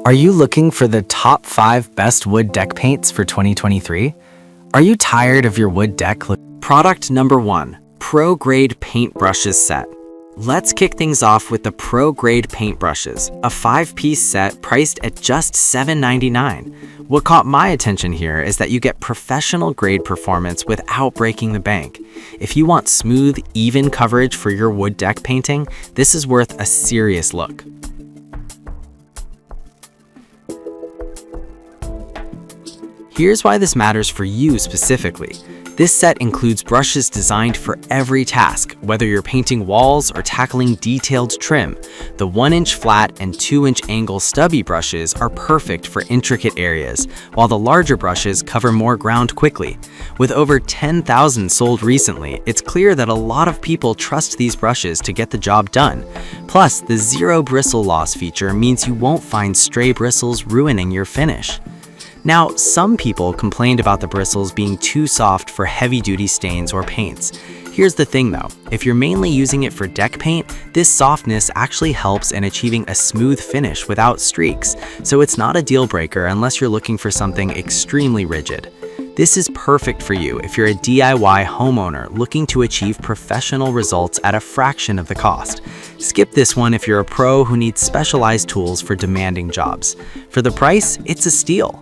Are you looking for the top 5 best wood deck paints for 2023? Are you tired of your wood deck? Product number 1, Pro Grade Paint Brushes Set. Let's kick things off with the Pro Grade Paint Brushes, a 5-piece set priced at just $7.99. What caught my attention here is that you get professional grade performance without breaking the bank. If you want smooth, even coverage for your wood deck painting, this is worth a serious look. Here's why this matters for you specifically. This set includes brushes designed for every task, whether you're painting walls or tackling detailed trim. The 1-inch flat and 2-inch angle stubby brushes are perfect for intricate areas, while the larger brushes cover more ground quickly. With over 10,000 sold recently, it's clear that a lot of people trust these brushes to get the job done. Plus, the zero bristle loss feature means you won't find stray bristles ruining your finish. Now, some people complained about the bristles being too soft for heavy-duty stains or paints. Here's the thing though, if you're mainly using it for deck paint, this softness actually helps in achieving a smooth finish without streaks, so it's not a deal breaker unless you're looking for something extremely rigid. This is perfect for you if you're a DIY homeowner looking to achieve professional results at a fraction of the cost. Skip this one if you're a pro who needs specialized tools for demanding jobs. For the price, it's a steal.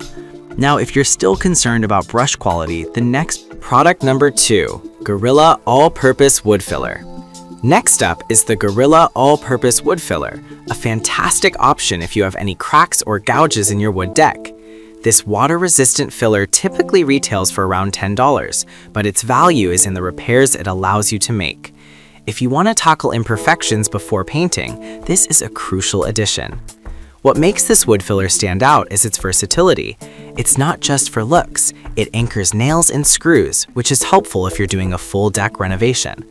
Now, if you're still concerned about brush quality, the next product number 2, Gorilla All-Purpose Wood Filler. Next up is the Gorilla All-Purpose Wood Filler, a fantastic option if you have any cracks or gouges in your wood deck. This water-resistant filler typically retails for around $10, but its value is in the repairs it allows you to make. If you want to tackle imperfections before painting, this is a crucial addition. What makes this wood filler stand out is its versatility. It's not just for looks, it anchors nails and screws, which is helpful if you're doing a full deck renovation.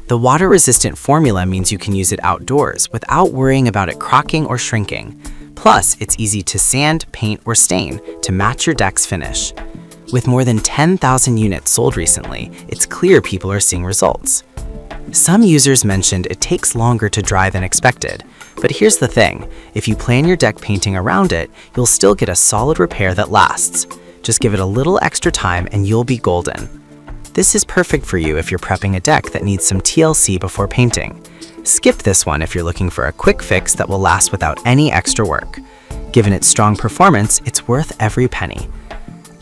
The water-resistant formula means you can use it outdoors without worrying about it cracking or shrinking. Plus, it's easy to sand, paint, or stain to match your deck's finish. With more than 10,000 units sold recently, it's clear people are seeing results. Some users mentioned it takes longer to dry than expected, but here's the thing, if you plan your deck painting around it, you'll still get a solid repair that lasts. Just give it a little extra time and you'll be golden. This is perfect for you if you're prepping a deck that needs some TLC before painting. Skip this one if you're looking for a quick fix that will last without any extra work. Given its strong performance, it's worth every penny.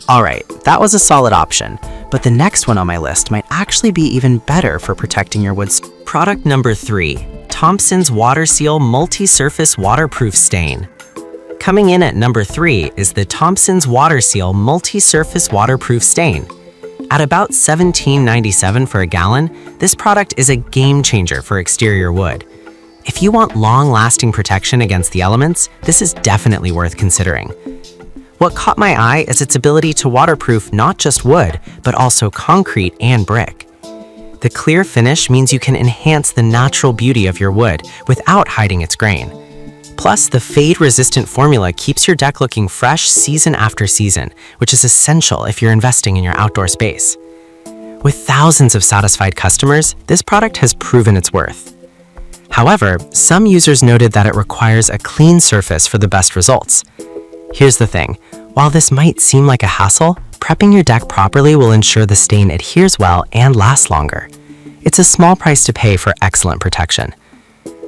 Alright, that was a solid option, but the next one on my list might actually be even better for protecting your wood. Product number 3, Thompson's Water Seal Multi-Surface Waterproof Stain. Coming in at number 3 is the Thompson's Water Seal Multi-Surface Waterproof Stain. At about $17.97 for a gallon, this product is a game changer for exterior wood. If you want long-lasting protection against the elements, this is definitely worth considering. What caught my eye is its ability to waterproof not just wood, but also concrete and brick. The clear finish means you can enhance the natural beauty of your wood without hiding its grain. Plus, the fade-resistant formula keeps your deck looking fresh season after season, which is essential if you're investing in your outdoor space. With thousands of satisfied customers, this product has proven its worth. However, some users noted that it requires a clean surface for the best results. Here's the thing, while this might seem like a hassle, prepping your deck properly will ensure the stain adheres well and lasts longer. It's a small price to pay for excellent protection.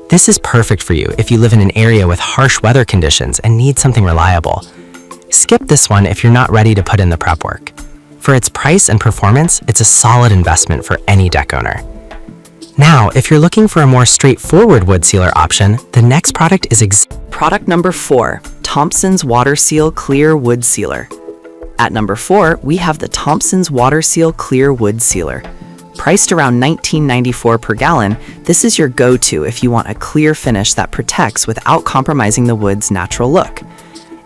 This is perfect for you if you live in an area with harsh weather conditions and need something reliable. Skip this one if you're not ready to put in the prep work. For its price and performance, it's a solid investment for any deck owner. Now, if you're looking for a more straightforward wood sealer option, the next product is Product number 4, Thompson's Water Seal Clear Wood Sealer. At number 4, we have the Thompson's Water Seal Clear Wood Sealer. Priced around $19.94 per gallon, this is your go-to if you want a clear finish that protects without compromising the wood's natural look.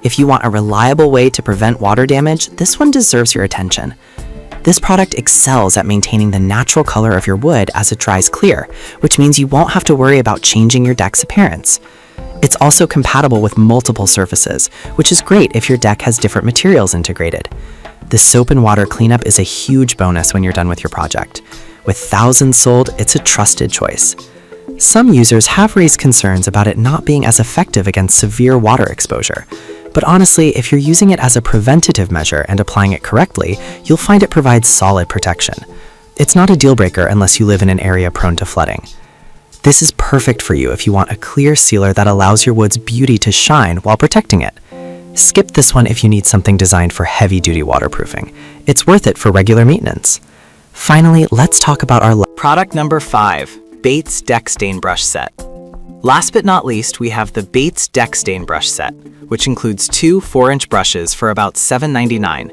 If you want a reliable way to prevent water damage, this one deserves your attention. This product excels at maintaining the natural color of your wood as it dries clear, which means you won't have to worry about changing your deck's appearance. It's also compatible with multiple surfaces, which is great if your deck has different materials integrated. The soap and water cleanup is a huge bonus when you're done with your project. With thousands sold, it's a trusted choice. Some users have raised concerns about it not being as effective against severe water exposure, But honestly, if you're using it as a preventative measure and applying it correctly, you'll find it provides solid protection. It's not a deal breaker unless you live in an area prone to flooding. This is perfect for you if you want a clear sealer that allows your wood's beauty to shine while protecting it. Skip this one if you need something designed for heavy-duty waterproofing. It's worth it for regular maintenance. Finally, let's talk about our Product number 5, Bates Deck Stain Brush Set. Last but not least, we have the Bates Deck Stain Brush Set, which includes 2 4-inch brushes for about $7.99.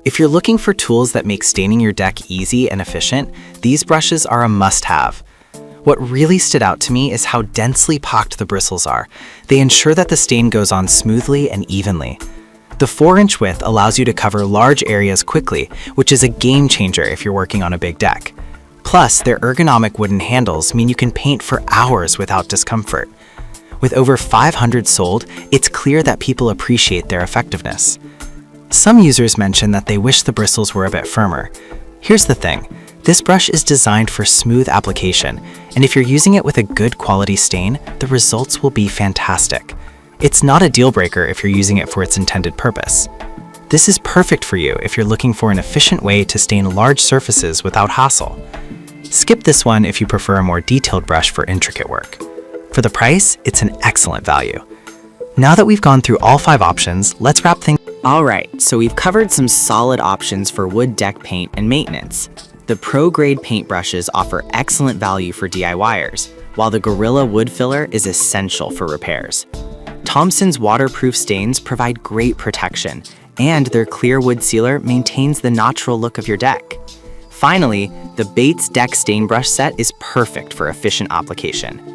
If you're looking for tools that make staining your deck easy and efficient, these brushes are a must-have. What really stood out to me is how densely packed the bristles are. They ensure that the stain goes on smoothly and evenly. The 4-inch width allows you to cover large areas quickly, which is a game changer if you're working on a big deck. Plus, their ergonomic wooden handles mean you can paint for hours without discomfort. With over 500 sold, it's clear that people appreciate their effectiveness. Some users mention that they wish the bristles were a bit firmer. Here's the thing. This brush is designed for smooth application, and if you're using it with a good quality stain, the results will be fantastic. It's not a deal breaker if you're using it for its intended purpose. This is perfect for you if you're looking for an efficient way to stain large surfaces without hassle. Skip this one if you prefer a more detailed brush for intricate work. For the price, it's an excellent value. Now that we've gone through all 5 options, let's wrap things. Alright, so we've covered some solid options for wood deck paint and maintenance. The pro-grade paintbrushes offer excellent value for DIYers, while the Gorilla Wood Filler is essential for repairs. Thompson's waterproof stains provide great protection, and their clear wood sealer maintains the natural look of your deck. Finally, the Bates Deck Stain Brush Set is perfect for efficient application.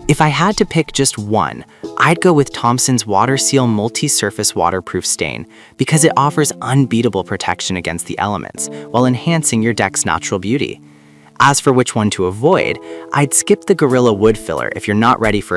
If I had to pick just one, I'd go with Thompson's Water Seal Multi-Surface Waterproof Stain because it offers unbeatable protection against the elements while enhancing your deck's natural beauty. As for which one to avoid, I'd skip the Gorilla Wood Filler if you're not ready for a